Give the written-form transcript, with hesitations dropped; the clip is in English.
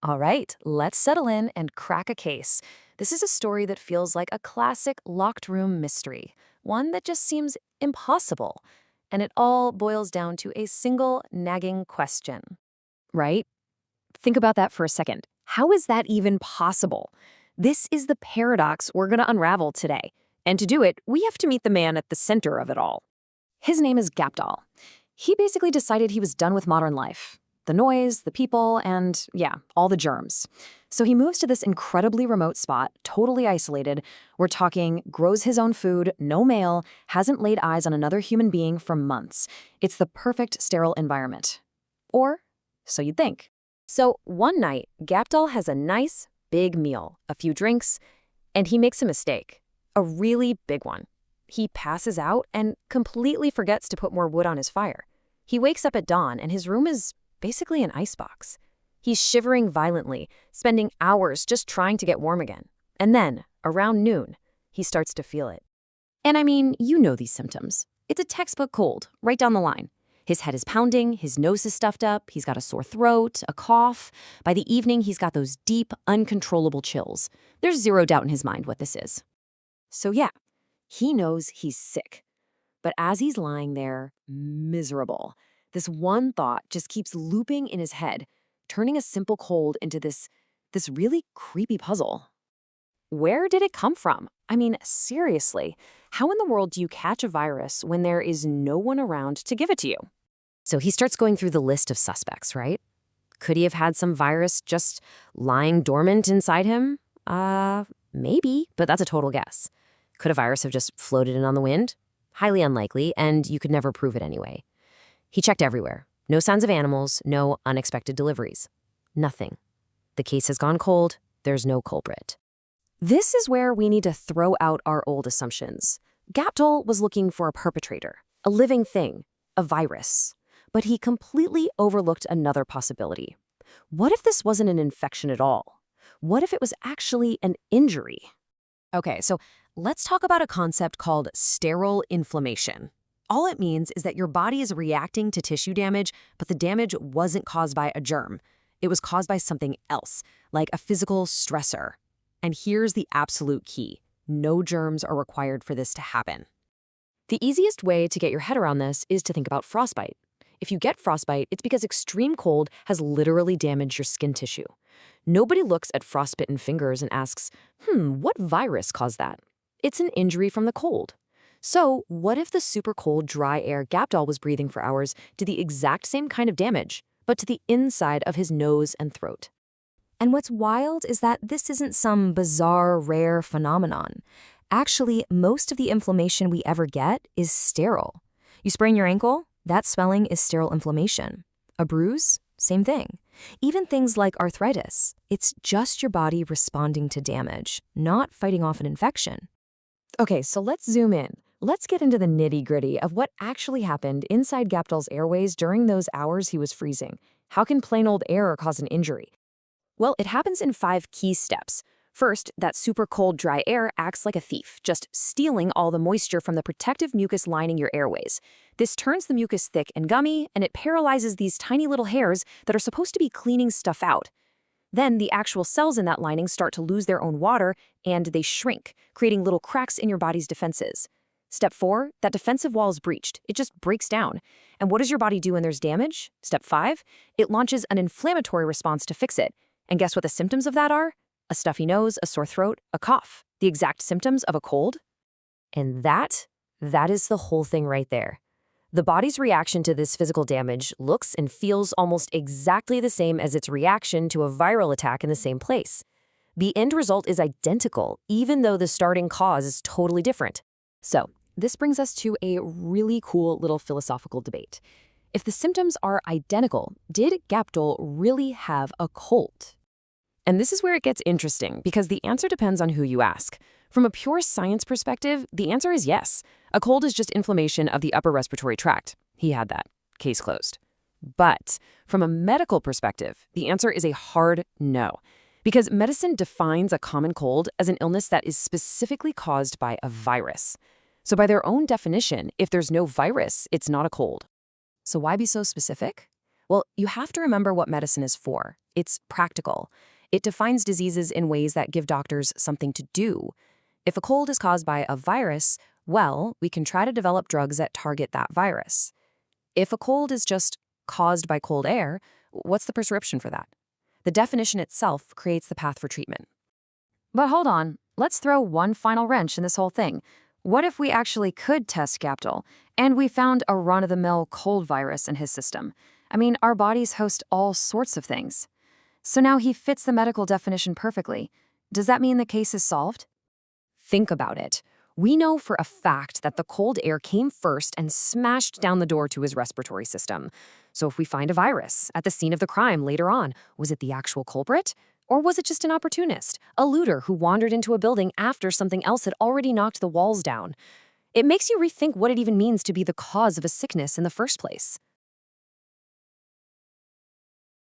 All right, let's settle in and crack a case. This is a story that feels like a classic locked room mystery, one that just seems impossible. And it all boils down to a single nagging question, right? Think about that for a second. How is that even possible? This is the paradox we're going to unravel today. And to do it, we have to meet the man at the center of it all. His name is Gapdal. He basically decided he was done with modern life. The noise, the people, and yeah, all the germs. So he moves to this incredibly remote spot, totally isolated. We're talking grows his own food, no mail, hasn't laid eyes on another human being for months. It's the perfect sterile environment. Or so you'd think. So one night, Gapdal has a nice, big meal, a few drinks, and he makes a mistake. A really big one. He passes out and completely forgets to put more wood on his fire. He wakes up at dawn and his room is basically an icebox. He's shivering violently, spending hours just trying to get warm again. And then, around noon, he starts to feel it. And I mean, you know these symptoms. It's a textbook cold, right down the line. His head is pounding, his nose is stuffed up, he's got a sore throat, a cough. By the evening, he's got those deep, uncontrollable chills. There's zero doubt in his mind what this is. So yeah, he knows he's sick. But as he's lying there, miserable, this one thought just keeps looping in his head, turning a simple cold into this really creepy puzzle. Where did it come from? I mean, seriously, how in the world do you catch a virus when there is no one around to give it to you? So he starts going through the list of suspects, right? Could he have had some virus just lying dormant inside him? Maybe, but that's a total guess. Could a virus have just floated in on the wind? Highly unlikely, and you could never prove it anyway. He checked everywhere. No signs of animals, no unexpected deliveries. Nothing. The case has gone cold. There's no culprit. This is where we need to throw out our old assumptions. Gapdal was looking for a perpetrator, a living thing, a virus. But he completely overlooked another possibility. What if this wasn't an infection at all? What if it was actually an injury? Okay, so let's talk about a concept called sterile inflammation. All it means is that your body is reacting to tissue damage, but the damage wasn't caused by a germ. It was caused by something else, like a physical stressor. And here's the absolute key. No germs are required for this to happen. The easiest way to get your head around this is to think about frostbite. If you get frostbite, it's because extreme cold has literally damaged your skin tissue. Nobody looks at frostbitten fingers and asks, what virus caused that? It's an injury from the cold. So what if the super cold, dry air Gapdal was breathing for hours did the exact same kind of damage, but to the inside of his nose and throat? And what's wild is that this isn't some bizarre, rare phenomenon. Actually, most of the inflammation we ever get is sterile. You sprain your ankle, that swelling is sterile inflammation. A bruise? Same thing. Even things like arthritis. It's just your body responding to damage, not fighting off an infection. Okay, so let's zoom in. Let's get into the nitty-gritty of what actually happened inside Gapdal's airways during those hours he was freezing. How can plain old air cause an injury? Well, it happens in 5 key steps. First, that super cold, dry air acts like a thief, just stealing all the moisture from the protective mucus lining your airways. This turns the mucus thick and gummy, and it paralyzes these tiny little hairs that are supposed to be cleaning stuff out. Then the actual cells in that lining start to lose their own water, and they shrink, creating little cracks in your body's defenses. Step 4, that defensive wall is breached. It just breaks down. And what does your body do when there's damage? Step 5, it launches an inflammatory response to fix it. And guess what the symptoms of that are? A stuffy nose, a sore throat, a cough. The exact symptoms of a cold. And that is the whole thing right there. The body's reaction to this physical damage looks and feels almost exactly the same as its reaction to a viral attack in the same place. The end result is identical, even though the starting cause is totally different. So, this brings us to a really cool little philosophical debate. If the symptoms are identical, did Gapdal really have a cold? And this is where it gets interesting, because the answer depends on who you ask. From a pure science perspective, the answer is yes. A cold is just inflammation of the upper respiratory tract. He had that. Case closed. But from a medical perspective, the answer is a hard no. Because medicine defines a common cold as an illness that is specifically caused by a virus. So by their own definition, if there's no virus, it's not a cold. So why be so specific? Well, you have to remember what medicine is for. It's practical. It defines diseases in ways that give doctors something to do. If a cold is caused by a virus, well, we can try to develop drugs that target that virus. If a cold is just caused by cold air, what's the prescription for that? The definition itself creates the path for treatment. But hold on, let's throw one final wrench in this whole thing. What if we actually could test Gapdol, and we found a run-of-the-mill cold virus in his system? I mean, our bodies host all sorts of things. So now he fits the medical definition perfectly. Does that mean the case is solved? Think about it. We know for a fact that the cold air came first and smashed down the door to his respiratory system. So if we find a virus at the scene of the crime later on, was it the actual culprit? Or was it just an opportunist, a looter who wandered into a building after something else had already knocked the walls down? It makes you rethink what it even means to be the cause of a sickness in the first place.